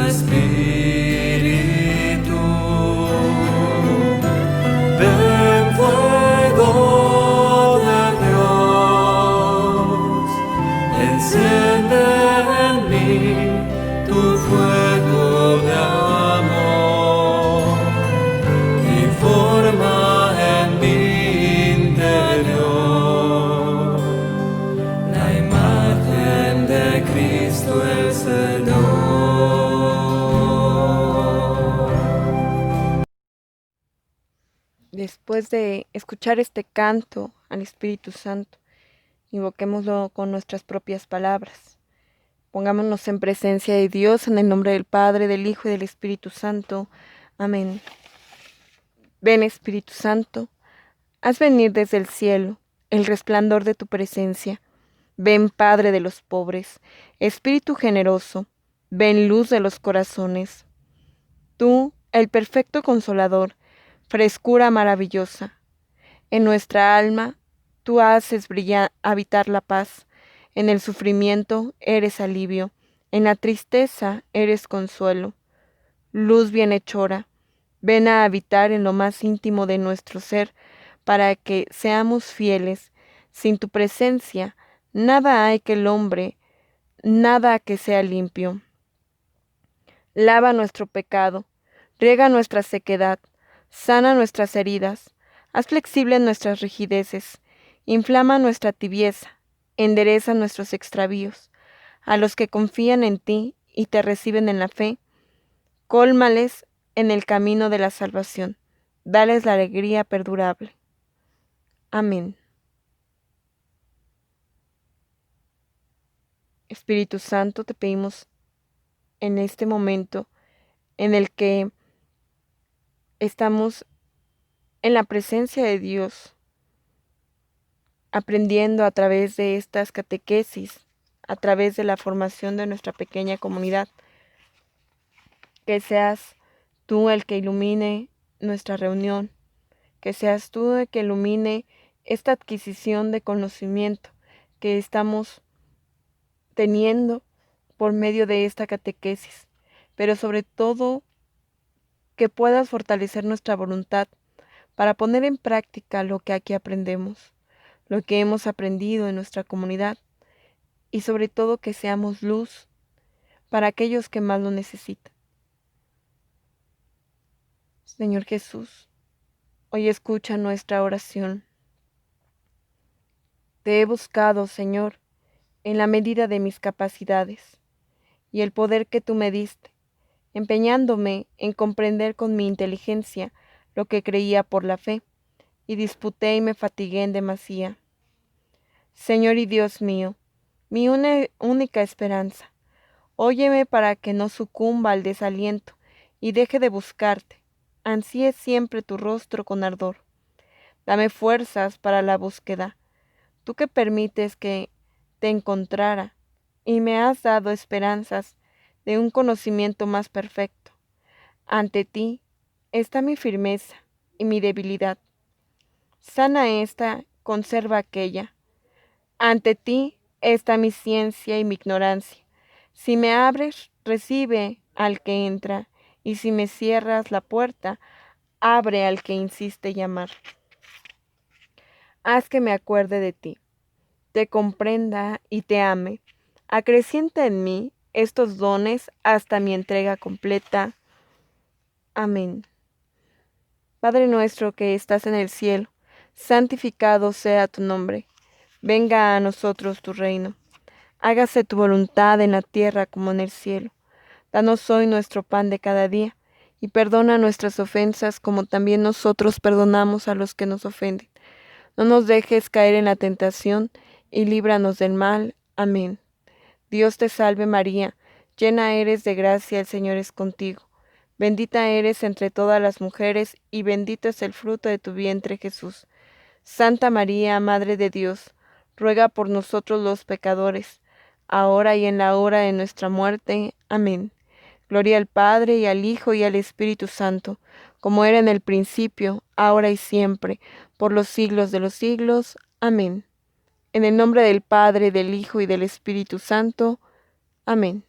Espíritu. Ven, fuego de Dios, enciende en mí tu fuego de amor y forma en mi interior la imagen de Cristo el Señor. Después de escuchar este canto al Espíritu Santo, invoquémoslo con nuestras propias palabras. Pongámonos en presencia de Dios en el nombre del Padre, del Hijo y del Espíritu Santo. Amén. Ven, Espíritu Santo, haz venir desde el cielo el resplandor de tu presencia. Ven, Padre de los pobres, Espíritu generoso, ven, luz de los corazones. Tú, el perfecto Consolador, frescura maravillosa. En nuestra alma, tú haces habitar la paz. En el sufrimiento eres alivio. En la tristeza eres consuelo. Luz bienhechora, ven a habitar en lo más íntimo de nuestro ser, para que seamos fieles. Sin tu presencia, nada hay que el hombre, nada que sea limpio. Lava nuestro pecado, riega nuestra sequedad, sana nuestras heridas, haz flexibles nuestras rigideces, inflama nuestra tibieza, endereza nuestros extravíos. A los que confían en ti y te reciben en la fe, cólmales en el camino de la salvación, dales la alegría perdurable. Amén. Espíritu Santo, te pedimos en este momento en el que estamos en la presencia de Dios, aprendiendo a través de estas catequesis, a través de la formación de nuestra pequeña comunidad, que seas tú el que ilumine nuestra reunión, que seas tú el que ilumine esta adquisición de conocimiento que estamos teniendo por medio de esta catequesis, pero sobre todo que puedas fortalecer nuestra voluntad para poner en práctica lo que aquí aprendemos, lo que hemos aprendido en nuestra comunidad, y sobre todo que seamos luz para aquellos que más lo necesitan. Señor Jesús, hoy escucha nuestra oración. Te he buscado, Señor, en la medida de mis capacidades y el poder que tú me diste, empeñándome en comprender con mi inteligencia lo que creía por la fe, y disputé y me fatigué en demasía. Señor y Dios mío, mi única esperanza, óyeme para que no sucumba al desaliento y deje de buscarte. Ansíe siempre tu rostro con ardor. Dame fuerzas para la búsqueda, tú que permites que te encontrara y me has dado esperanzas de un conocimiento más perfecto. Ante ti está mi firmeza y mi debilidad. Sana esta, conserva aquella. Ante ti está mi ciencia y mi ignorancia. Si me abres, recibe al que entra, y si me cierras la puerta, abre al que insiste llamar. Haz que me acuerde de ti, te comprenda y te ame. Acrecienta en mí estos dones hasta mi entrega completa. Amén. Padre nuestro que estás en el cielo, santificado sea tu nombre. Venga a nosotros tu reino. Hágase tu voluntad en la tierra como en el cielo. Danos hoy nuestro pan de cada día, y perdona nuestras ofensas como también nosotros perdonamos a los que nos ofenden. No nos dejes caer en la tentación, y líbranos del mal. Amén. Dios te salve María, llena eres de gracia, el Señor es contigo. Bendita eres entre todas las mujeres, y bendito es el fruto de tu vientre, Jesús. Santa María, Madre de Dios, ruega por nosotros los pecadores, ahora y en la hora de nuestra muerte. Amén. Gloria al Padre, y al Hijo, y al Espíritu Santo, como era en el principio, ahora y siempre, por los siglos de los siglos. Amén. En el nombre del Padre, del Hijo y del Espíritu Santo. Amén.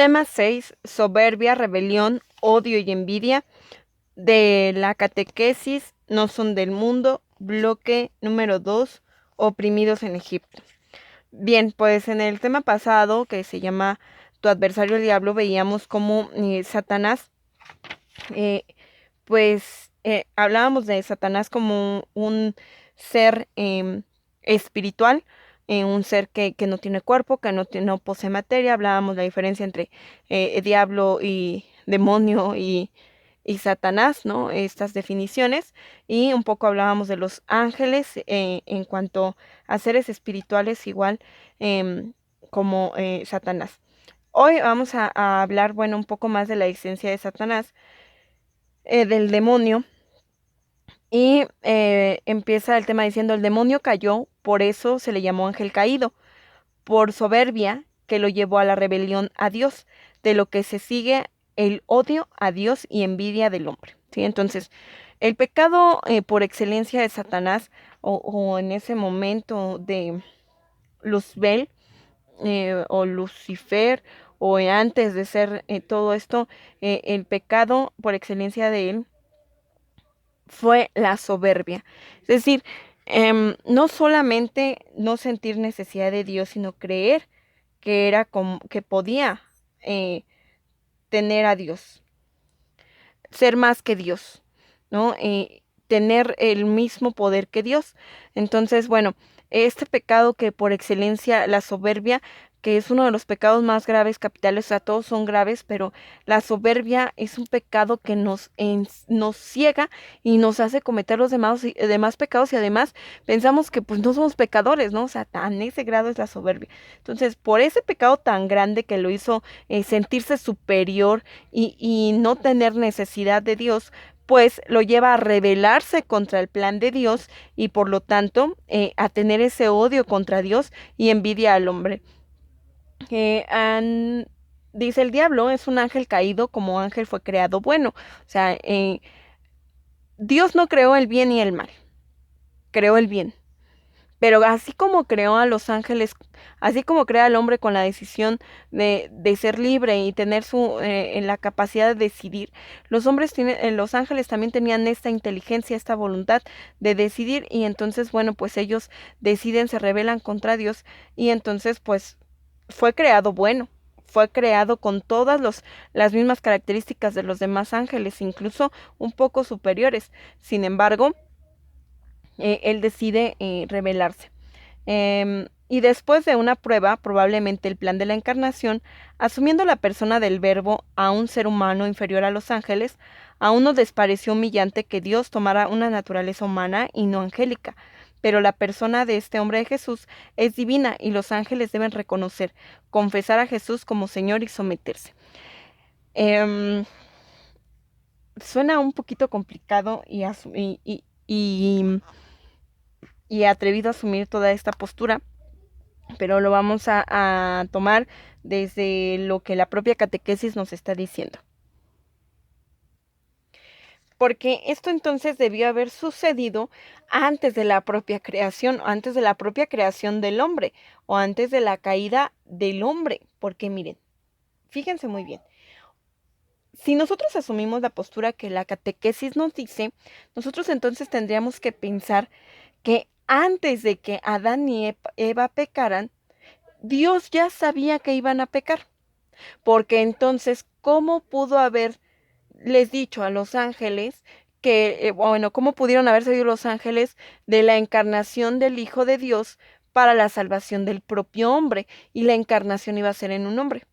Tema 6, soberbia, rebelión, odio y envidia, de la catequesis No son del mundo, bloque número 2, oprimidos en Egipto. Bien, pues en el tema pasado, que se llama Tu adversario el diablo, veíamos cómo Satanás, eh, hablábamos de Satanás como un ser espiritual, un ser que no tiene cuerpo, que no posee materia. Hablábamos de la diferencia entre diablo y demonio y Satanás, ¿no? Estas definiciones. Y un poco hablábamos de los ángeles en cuanto a seres espirituales igual como Satanás. Hoy vamos a hablar, bueno, un poco más de la existencia de Satanás, del demonio. Y empieza el tema diciendo, el demonio cayó, por eso se le llamó ángel caído, por soberbia que lo llevó a la rebelión a Dios, de lo que se sigue el odio a Dios y envidia del hombre. ¿Sí? Entonces, el pecado por excelencia de Satanás, o en ese momento de Luzbel, o Lucifer, o antes de ser todo esto, el pecado por excelencia de él fue la soberbia. Es decir, no solamente no sentir necesidad de Dios, sino creer que era como que podía tener a Dios, ser más que Dios, ¿no? Tener el mismo poder que Dios. Entonces, bueno, este pecado que por excelencia, la soberbia, que es uno de los pecados más graves, capitales, o sea, todos son graves, pero la soberbia es un pecado que nos ciega y nos hace cometer los demás pecados, y además pensamos que pues no somos pecadores, ¿no? O sea, tan ese grado es la soberbia. Entonces, por ese pecado tan grande que lo hizo sentirse superior y no tener necesidad de Dios, pues lo lleva a rebelarse contra el plan de Dios y por lo tanto a tener ese odio contra Dios y envidia al hombre. Dice el diablo, es un ángel caído, como ángel fue creado bueno. O sea, Dios no creó el bien y el mal, creó el bien. Pero así como creó a los ángeles, así como crea al hombre con la decisión de ser libre y tener en la capacidad de decidir, los ángeles también tenían esta inteligencia, esta voluntad de decidir, y entonces, bueno, pues ellos deciden, se rebelan contra Dios, y entonces, pues, fue creado bueno. Fue creado con todas las mismas características de los demás ángeles, incluso un poco superiores. Sin embargo, él decide rebelarse. Y después de una prueba, probablemente el plan de la encarnación, asumiendo la persona del Verbo a un ser humano inferior a los ángeles, aún nos les pareció humillante que Dios tomara una naturaleza humana y no angélica. Pero la persona de este hombre de Jesús es divina y los ángeles deben reconocer, confesar a Jesús como Señor y someterse. Suena un poquito complicado y atrevido a asumir toda esta postura, pero lo vamos a tomar desde lo que la propia catequesis nos está diciendo. Porque esto entonces debió haber sucedido antes de la propia creación, antes de la propia creación del hombre, o antes de la caída del hombre. Porque miren, fíjense muy bien, si nosotros asumimos la postura que la catequesis nos dice, nosotros entonces tendríamos que pensar que antes de que Adán y Eva pecaran, Dios ya sabía que iban a pecar. Porque entonces, ¿cómo pudo haberles dicho a los ángeles cómo pudieron haber salido los ángeles de la encarnación del Hijo de Dios para la salvación del propio hombre? Y la encarnación iba a ser en un hombre.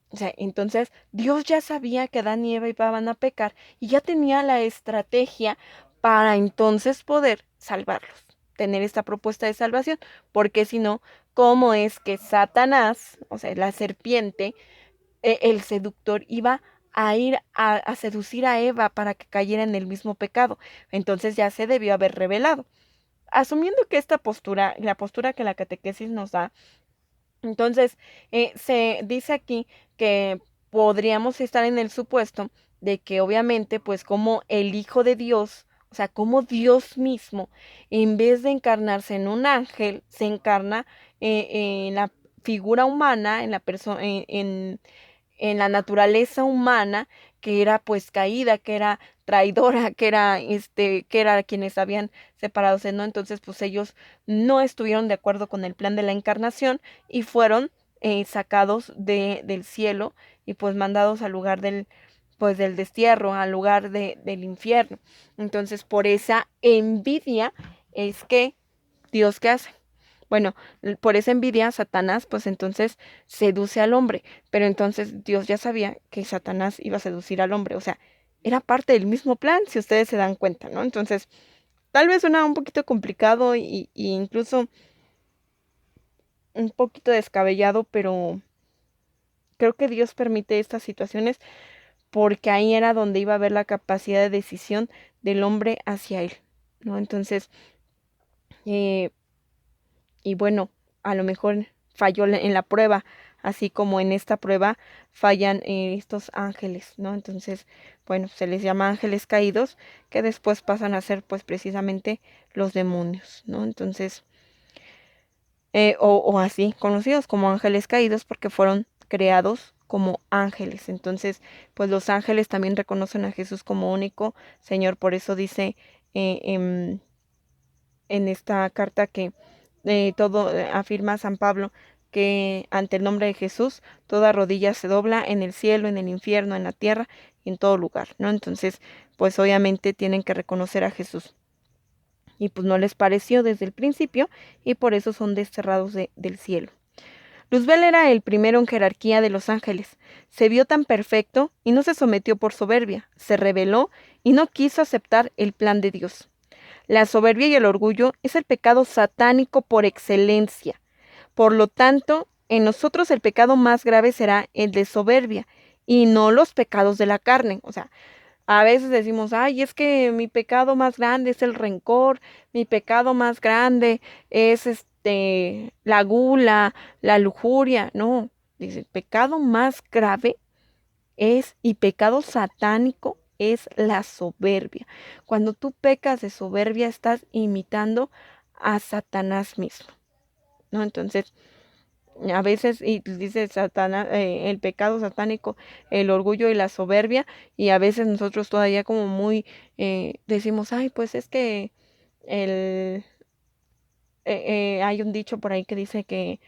O sea, entonces Dios ya sabía que Adán y Eva iban a pecar y ya tenía la estrategia para entonces poder salvarlos, tener esta propuesta de salvación, porque si no, ¿cómo es que Satanás, o sea, la serpiente, el seductor, iba a ir a seducir a Eva para que cayera en el mismo pecado? Entonces ya se debió haber revelado. Asumiendo que esta postura, la postura que la catequesis nos da, entonces, se dice aquí que podríamos estar en el supuesto de que obviamente, pues como el Hijo de Dios, o sea, como Dios mismo, en vez de encarnarse en un ángel, se encarna en la figura humana, en la persona, en la naturaleza humana, que era pues caída, que era traidora, que era quienes habían separado, ¿no? Entonces pues ellos no estuvieron de acuerdo con el plan de la encarnación y fueron sacados del cielo y pues mandados al lugar del destierro, al lugar del infierno. Entonces por esa envidia es que Dios, ¿qué hace? Bueno, por esa envidia, Satanás, pues entonces seduce al hombre, pero entonces Dios ya sabía que Satanás iba a seducir al hombre, o sea, era parte del mismo plan, si ustedes se dan cuenta, ¿no? Entonces, tal vez suena un poquito complicado y incluso un poquito descabellado, pero creo que Dios permite estas situaciones porque ahí era donde iba a haber la capacidad de decisión del hombre hacia él, ¿no? Entonces, eh, y bueno, a lo mejor falló en la prueba, así como en esta prueba fallan estos ángeles, ¿no? Entonces, bueno, se les llama ángeles caídos, que después pasan a ser pues precisamente los demonios, ¿no? Entonces, o así, conocidos como ángeles caídos porque fueron creados como ángeles. Entonces, pues los ángeles también reconocen a Jesús como único Señor, por eso dice eh, en, en esta carta que afirma San Pablo que ante el nombre de Jesús toda rodilla se dobla en el cielo, en el infierno, en la tierra y en todo lugar, ¿no? Entonces, pues obviamente tienen que reconocer a Jesús. Y pues no les pareció desde el principio y por eso son desterrados del cielo. Luzbel era el primero en jerarquía de los ángeles. Se vio tan perfecto y no se sometió por soberbia, se rebeló y no quiso aceptar el plan de Dios. La soberbia y el orgullo es el pecado satánico por excelencia. Por lo tanto, en nosotros el pecado más grave será el de soberbia y no los pecados de la carne. O sea, a veces decimos, ay, es que mi pecado más grande es el rencor, mi pecado más grande es la gula, la lujuria. No, dice, el pecado más grave y pecado satánico es la soberbia. Cuando tú pecas de soberbia, estás imitando a Satanás mismo, ¿no? Entonces, a veces, y dice Satanás, el pecado satánico, el orgullo y la soberbia, y a veces nosotros todavía como muy decimos, ay, pues es que el, hay un dicho por ahí que dice que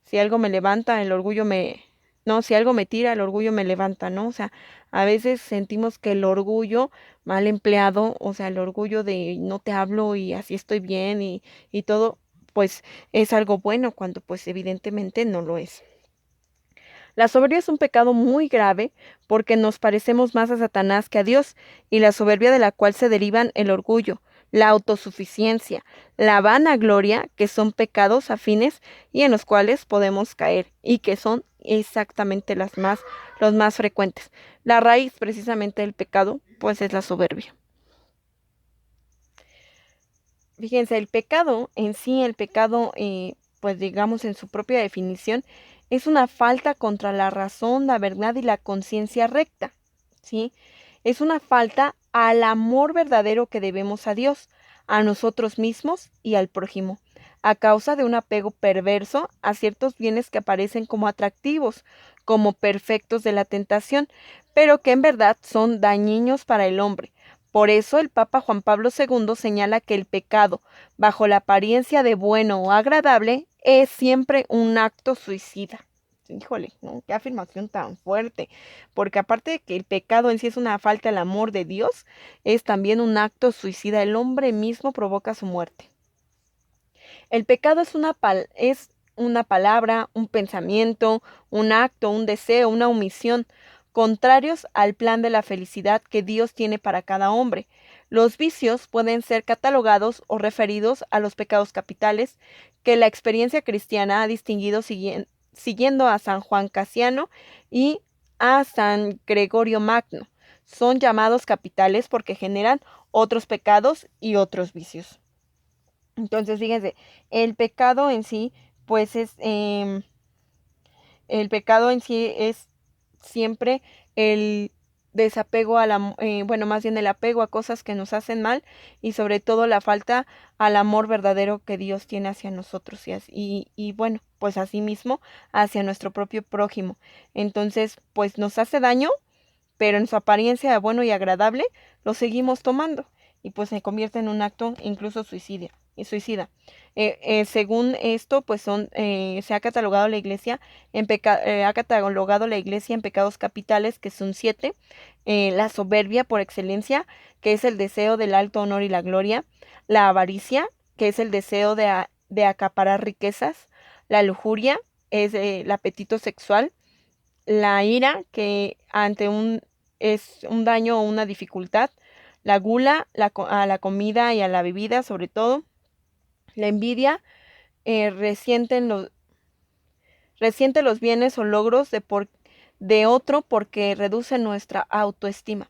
si algo me levanta, el orgullo me... No, si algo me tira, el orgullo me levanta, ¿no? O sea, a veces sentimos que el orgullo mal empleado, o sea, el orgullo de no te hablo y así estoy bien y todo, pues es algo bueno cuando pues evidentemente no lo es. La soberbia es un pecado muy grave porque nos parecemos más a Satanás que a Dios, y la soberbia de la cual se derivan el orgullo, la autosuficiencia, la vanagloria, que son pecados afines y en los cuales podemos caer, y que son exactamente los más frecuentes. La raíz precisamente del pecado, pues es la soberbia. Fíjense, el pecado en sí, el pecado, pues digamos en su propia definición, es una falta contra la razón, la verdad y la conciencia recta, ¿sí? Es una falta al amor verdadero que debemos a Dios, a nosotros mismos y al prójimo, a causa de un apego perverso a ciertos bienes que aparecen como atractivos, como perfectos de la tentación, pero que en verdad son dañinos para el hombre. Por eso el Papa Juan Pablo II señala que el pecado, bajo la apariencia de bueno o agradable, es siempre un acto suicida. Híjole, ¿no? Qué afirmación tan fuerte. Porque aparte de que el pecado en sí es una falta al amor de Dios, es también un acto suicida. El hombre mismo provoca su muerte. El pecado es una palabra, un pensamiento, un acto, un deseo, una omisión, contrarios al plan de la felicidad que Dios tiene para cada hombre. Los vicios pueden ser catalogados o referidos a los pecados capitales que la experiencia cristiana ha distinguido siguiendo a San Juan Casiano y a San Gregorio Magno. Son llamados capitales porque generan otros pecados y otros vicios. Entonces, fíjense, el pecado en sí, pues el pecado en sí es siempre el desapego bueno, más bien el apego a cosas que nos hacen mal y sobre todo la falta al amor verdadero que Dios tiene hacia nosotros y bueno, pues así mismo hacia nuestro propio prójimo. Entonces, pues nos hace daño, pero en su apariencia de bueno y agradable lo seguimos tomando y pues se convierte en un acto incluso suicida. Según esto, pues se ha catalogado la iglesia ha catalogado la iglesia en pecados capitales, que son 7, la soberbia por excelencia, que es el deseo del alto honor y la gloria, la avaricia, que es el deseo de acaparar riquezas, la lujuria, es el apetito sexual, la ira, que es un daño o una dificultad, la gula a la comida y a la bebida sobre todo, la envidia, eh, resienten, los, resiente los bienes o logros de otro porque reduce nuestra autoestima,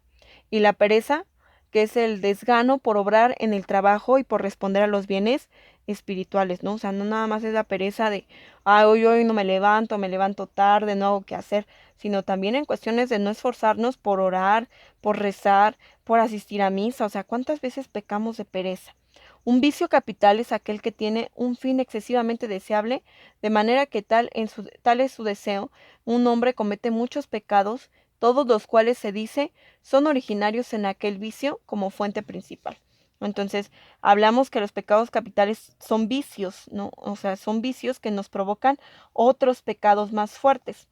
y la pereza, que es el desgano por obrar en el trabajo y por responder a los bienes espirituales, ¿no? O sea, no nada más es la pereza de, hoy no me levanto tarde, no hago qué hacer, sino también en cuestiones de no esforzarnos por orar, por rezar, por asistir a misa. O sea, ¿cuántas veces pecamos de pereza? Un vicio capital es aquel que tiene un fin excesivamente deseable, de manera que tal es su deseo, un hombre comete muchos pecados, todos los cuales se dice son originarios en aquel vicio como fuente principal. Entonces, hablamos que los pecados capitales son vicios, ¿no? O sea, son vicios que nos provocan otros pecados más fuertes.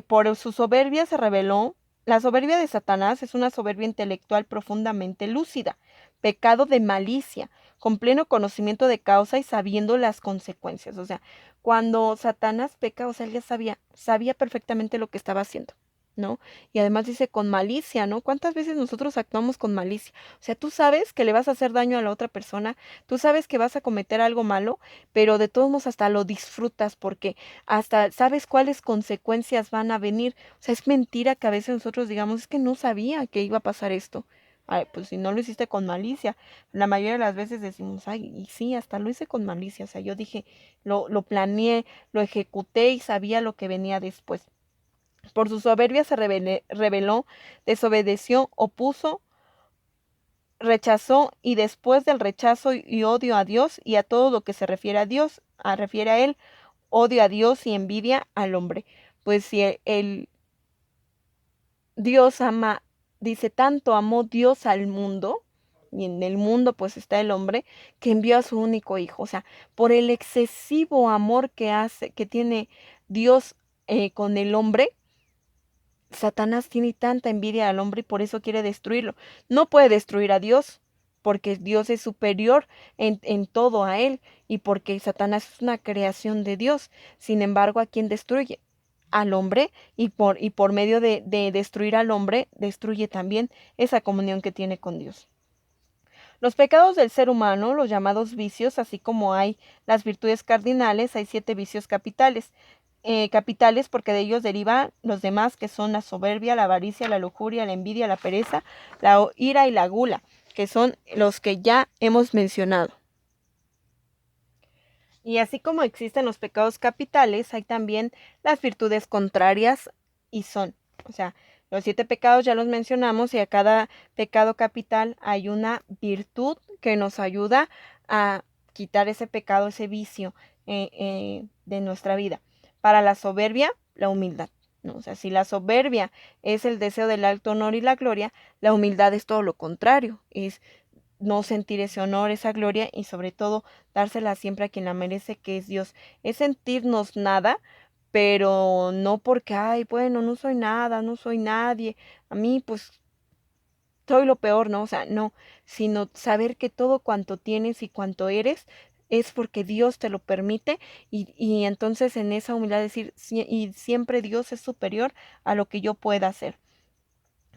Por su soberbia se reveló. La soberbia de Satanás es una soberbia intelectual profundamente lúcida, pecado de malicia, con pleno conocimiento de causa y sabiendo las consecuencias. O sea, cuando Satanás peca, o sea, él ya sabía perfectamente lo que estaba haciendo, ¿no? Y además dice con malicia, ¿no? ¿Cuántas veces nosotros actuamos con malicia? O sea, tú sabes que le vas a hacer daño a la otra persona, tú sabes que vas a cometer algo malo, pero de todos modos hasta lo disfrutas porque hasta sabes cuáles consecuencias van a venir. O sea, es mentira que a veces nosotros digamos, es que no sabía que iba a pasar esto. Ay, pues si no lo hiciste con malicia, la mayoría de las veces decimos, ay, y sí, hasta lo hice con malicia. O sea, yo dije, lo planeé, lo ejecuté y sabía lo que venía después. Por su soberbia se rebeló, desobedeció, opuso, rechazó, y después del rechazo y odio a Dios y a todo lo que se refiere a Dios, refiere a él, odio a Dios y envidia al hombre. Pues si el Dios ama, dice, tanto amó Dios al mundo, y en el mundo pues está el hombre, que envió a su único hijo. O sea, por el excesivo amor que tiene Dios con el hombre, Satanás tiene tanta envidia al hombre y por eso quiere destruirlo. No puede destruir a Dios, porque Dios es superior en todo a él, y porque Satanás es una creación de Dios. Sin embargo, ¿a quién destruye? Al hombre, y por medio de destruir al hombre, destruye también esa comunión que tiene con Dios. Los pecados del ser humano, los llamados vicios, así como hay las virtudes cardinales, hay 7 vicios capitales. Capitales porque de ellos derivan los demás, que son la soberbia, la avaricia, la lujuria, la envidia, la pereza, la ira y la gula, que son los que ya hemos mencionado. Y así como existen los pecados capitales, hay también las virtudes contrarias, y son, o sea, los 7 pecados ya los mencionamos, y a cada pecado capital hay una virtud que nos ayuda a quitar ese pecado, ese vicio de nuestra vida. Para la soberbia, la humildad, ¿no? O sea, si la soberbia es el deseo del alto honor y la gloria, la humildad es todo lo contrario, es no sentir ese honor, esa gloria, y sobre todo dársela siempre a quien la merece, que es Dios. Es sentirnos nada, pero no porque, ay, bueno, no soy nada, no soy nadie, a mí pues soy lo peor, ¿no? O sea, no, sino saber que todo cuanto tienes y cuanto eres es porque Dios te lo permite, y entonces en esa humildad decir, y siempre Dios es superior a lo que yo pueda hacer.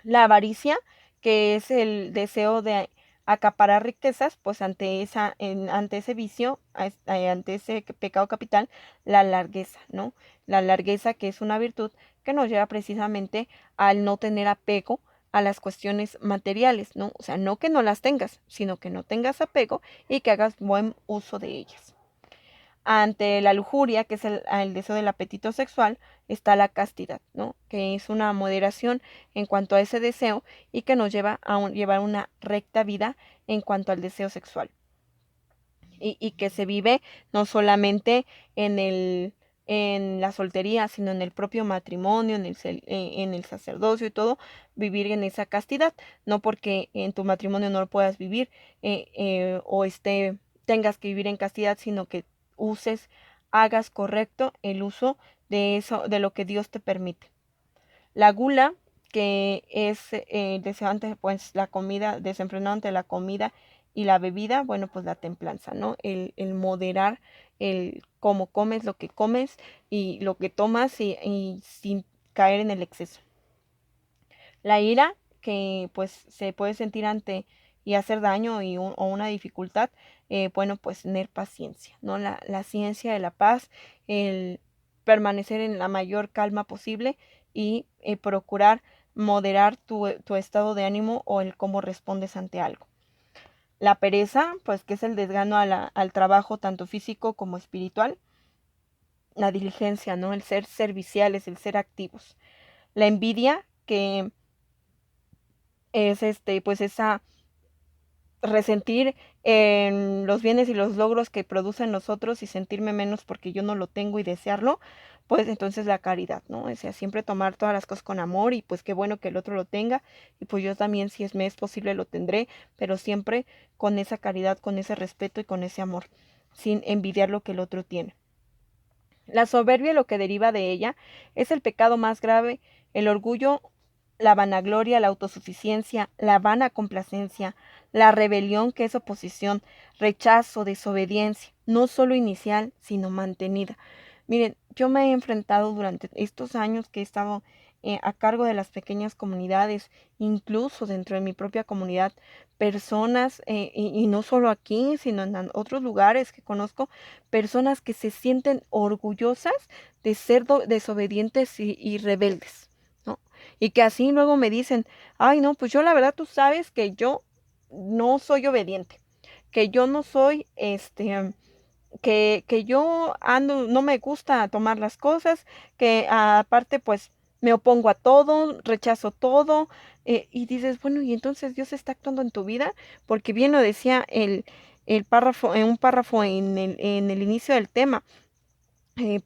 La avaricia, que es el deseo de acaparar riquezas, pues ante ese vicio, ante ese pecado capital, la largueza, ¿no? La largueza, que es una virtud que nos lleva precisamente al no tener apego a las cuestiones materiales, ¿no? O sea, no que no las tengas, sino que no tengas apego y que hagas buen uso de ellas. Ante la lujuria, que es el deseo del apetito sexual, está la castidad, ¿no? Que es una moderación en cuanto a ese deseo y que nos lleva a llevar una recta vida en cuanto al deseo sexual. Y que se vive no solamente en la soltería, sino en el propio matrimonio, en el sacerdocio y todo, vivir en esa castidad. No porque en tu matrimonio no lo puedas vivir o tengas que vivir en castidad, sino que hagas correcto el uso de eso, de lo que Dios te permite. La gula, que es deseo ante pues la comida, desenfrenado ante la comida y la bebida, bueno, pues la templanza, ¿no? El moderar el cómo comes, lo que comes y lo que tomas y sin caer en el exceso. La ira, que pues se puede sentir ante y hacer daño o una dificultad, bueno, pues tener paciencia, ¿no? La ciencia de la paz, el permanecer en la mayor calma posible y procurar moderar tu estado de ánimo o el cómo respondes ante algo. La pereza, pues que es el desgano al trabajo tanto físico como espiritual. La diligencia, ¿no? El ser serviciales, el ser activos. La envidia, que es pues esa resentir en los bienes y los logros que producen nosotros y sentirme menos porque yo no lo tengo y desearlo, pues entonces la caridad, ¿no? O sea, siempre tomar todas las cosas con amor y pues qué bueno que el otro lo tenga y pues yo también si me es posible lo tendré, pero siempre con esa caridad, con ese respeto y con ese amor, sin envidiar lo que el otro tiene. La soberbia, lo que deriva de ella, es el pecado más grave, el orgullo, la vanagloria, la autosuficiencia, la vana complacencia, la rebelión, que es oposición, rechazo, desobediencia, no solo inicial, sino mantenida. Miren, yo me he enfrentado durante estos años que he estado a cargo de las pequeñas comunidades, incluso dentro de mi propia comunidad, personas, y no solo aquí, sino en otros lugares que conozco, personas que se sienten orgullosas de ser desobedientes y rebeldes, ¿no? Y que así luego me dicen, ay, no, pues yo la verdad tú sabes que yo no soy obediente, que yo no soy, que yo ando, no me gusta tomar las cosas, que aparte pues me opongo a todo, rechazo todo, y dices, bueno, y entonces Dios está actuando en tu vida, porque bien lo decía el párrafo, en un párrafo en el inicio del tema,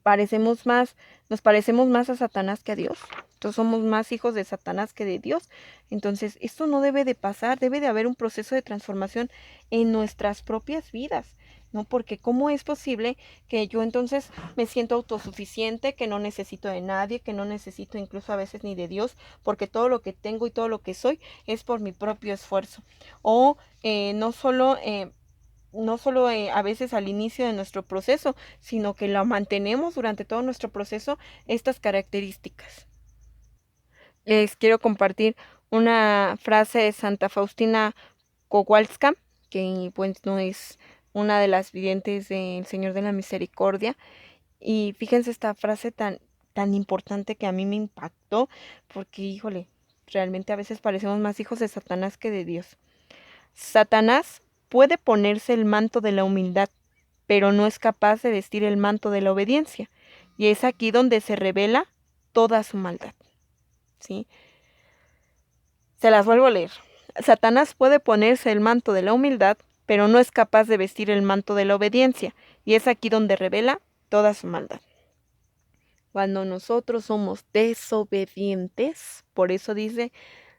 parecemos más, nos parecemos más a Satanás que a Dios. Entonces somos más hijos de Satanás que de Dios. Entonces esto no debe de pasar, debe de haber un proceso de transformación en nuestras propias vidas, ¿no? Porque ¿cómo es posible que yo entonces me siento autosuficiente, que no necesito de nadie, que no necesito incluso a veces ni de Dios, porque todo lo que tengo y todo lo que soy es por mi propio esfuerzo? O no solo a veces al inicio de nuestro proceso, sino que lo mantenemos durante todo nuestro proceso, estas características. Les quiero compartir una frase de Santa Faustina Kowalska, que pues no es una de las videntes del Señor de la Misericordia. Y fíjense esta frase tan importante que a mí me impactó, porque híjole, realmente a veces parecemos más hijos de Satanás que de Dios. Satanás puede ponerse el manto de la humildad, pero no es capaz de vestir el manto de la obediencia. Y es aquí donde se revela toda su maldad. ¿Sí? Se las vuelvo a leer. Satanás puede ponerse el manto de la humildad, pero no es capaz de vestir el manto de la obediencia. Y es aquí donde revela toda su maldad. Cuando nosotros somos desobedientes, por eso dice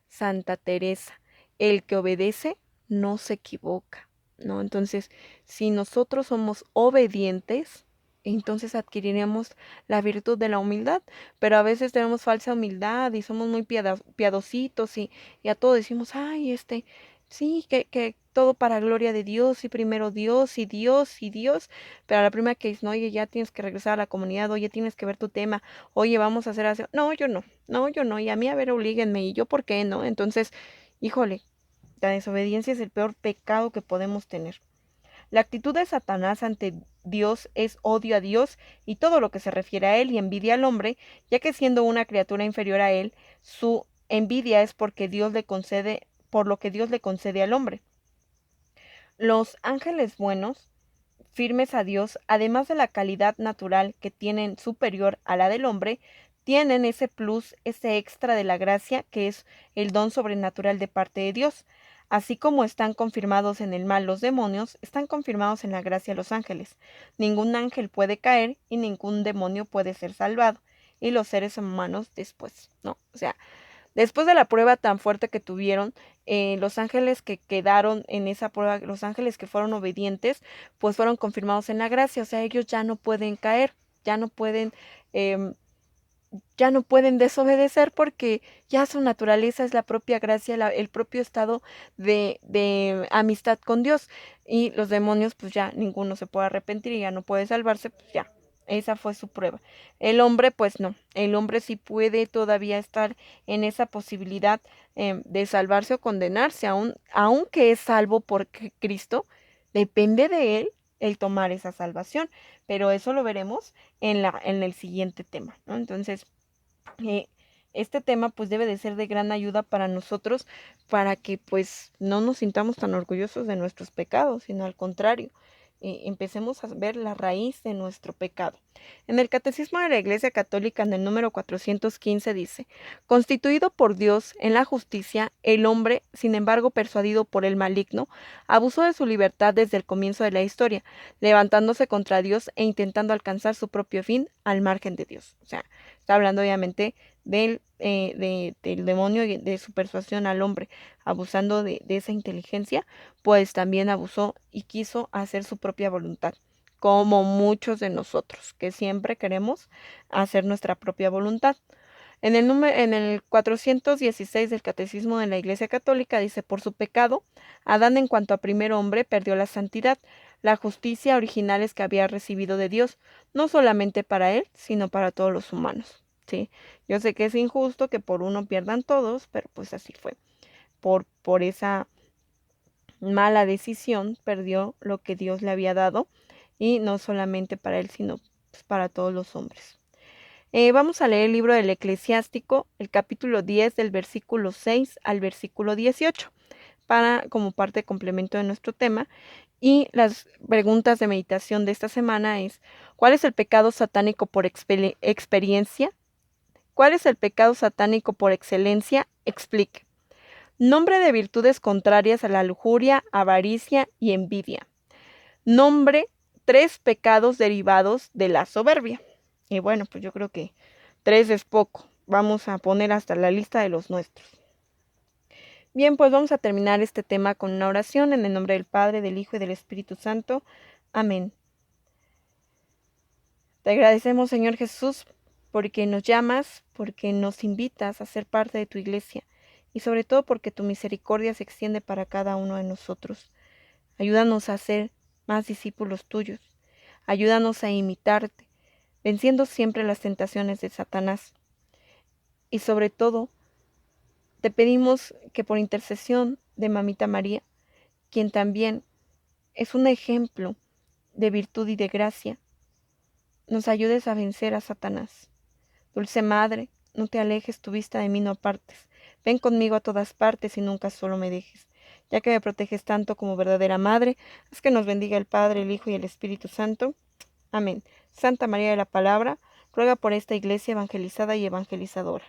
Santa Teresa, el que obedece no se equivoca, ¿no? Entonces, si nosotros somos obedientes, entonces adquiriremos la virtud de la humildad, pero a veces tenemos falsa humildad y somos muy piadositos y a todo decimos, ay, sí, que todo para gloria de Dios y primero Dios y Dios y Dios, pero a la primera que dicen, oye, ya tienes que regresar a la comunidad, oye, tienes que ver tu tema, oye, vamos a hacer así, no, yo no, y a mí, a ver, oblíguenme, y yo, ¿por qué no? Entonces, híjole, la desobediencia es el peor pecado que podemos tener. La actitud de Satanás ante Dios es odio a Dios y todo lo que se refiere a él y envidia al hombre, ya que siendo una criatura inferior a él, su envidia es porque Dios le concede, por lo que Dios le concede al hombre. Los ángeles buenos firmes a Dios, además de la calidad natural que tienen superior a la del hombre, tienen ese plus, ese extra de la gracia, que es el don sobrenatural de parte de Dios. Así como están confirmados en el mal los demonios, están confirmados en la gracia los ángeles. Ningún ángel puede caer y ningún demonio puede ser salvado. Y los seres humanos después, ¿no? O sea, después de la prueba tan fuerte que tuvieron, los ángeles que quedaron en esa prueba, los ángeles que fueron obedientes, pues fueron confirmados en la gracia. O sea, ellos ya no pueden caer, ya no pueden em, ya no pueden desobedecer porque ya su naturaleza es la propia gracia, el propio estado de amistad con Dios. Y los demonios, pues ya ninguno se puede arrepentir y ya no puede salvarse, pues ya, esa fue su prueba. El hombre, pues no, el hombre sí puede todavía estar en esa posibilidad de salvarse o condenarse, aunque es salvo por Cristo, depende de él el tomar esa salvación, pero eso lo veremos en el siguiente tema, ¿no? Entonces, eh, este tema pues debe de ser de gran ayuda para nosotros, para que pues no nos sintamos tan orgullosos de nuestros pecados, sino al contrario, empecemos a ver la raíz de nuestro pecado. En el Catecismo de la Iglesia Católica, en el número 415, dice: constituido por Dios en la justicia, el hombre, sin embargo persuadido por el maligno, abusó de su libertad desde el comienzo de la historia, levantándose contra Dios e intentando alcanzar su propio fin al margen de Dios. O sea, está hablando obviamente del demonio y de su persuasión al hombre, abusando de esa inteligencia, pues también abusó y quiso hacer su propia voluntad, como muchos de nosotros, que siempre queremos hacer nuestra propia voluntad. En el 416 del Catecismo de la Iglesia Católica dice: por su pecado, Adán en cuanto a primer hombre perdió la santidad, la justicia originales que había recibido de Dios, no solamente para él, sino para todos los humanos. ¿Sí? Yo sé que es injusto que por uno pierdan todos, pero pues así fue. Por esa mala decisión perdió lo que Dios le había dado, y no solamente para él, sino pues, para todos los hombres. Vamos a leer el libro del Eclesiástico, el capítulo 10, del versículo 6 al versículo 18, como parte de complemento de nuestro tema. Y las preguntas de meditación de esta semana es: ¿cuál es el pecado satánico por experiencia? ¿Cuál es el pecado satánico por excelencia? Explique. Nombre de virtudes contrarias a la lujuria, avaricia y envidia. Nombre 3 pecados derivados de la soberbia. Y bueno, pues yo creo que 3 es poco. Vamos a poner hasta la lista de los nuestros. Bien, pues vamos a terminar este tema con una oración en el nombre del Padre, del Hijo y del Espíritu Santo. Amén. Te agradecemos, Señor Jesús, porque nos llamas, porque nos invitas a ser parte de tu iglesia y sobre todo porque tu misericordia se extiende para cada uno de nosotros. Ayúdanos a ser más discípulos tuyos. Ayúdanos a imitarte, venciendo siempre las tentaciones de Satanás. Y sobre todo, te pedimos que por intercesión de Mamita María, quien también es un ejemplo de virtud y de gracia, nos ayudes a vencer a Satanás. Dulce Madre, no te alejes tu vista de mí, no apartes. Ven conmigo a todas partes y nunca solo me dejes. Ya que me proteges tanto como verdadera Madre, haz que nos bendiga el Padre, el Hijo y el Espíritu Santo. Amén. Santa María de la Palabra, ruega por esta iglesia evangelizada y evangelizadora.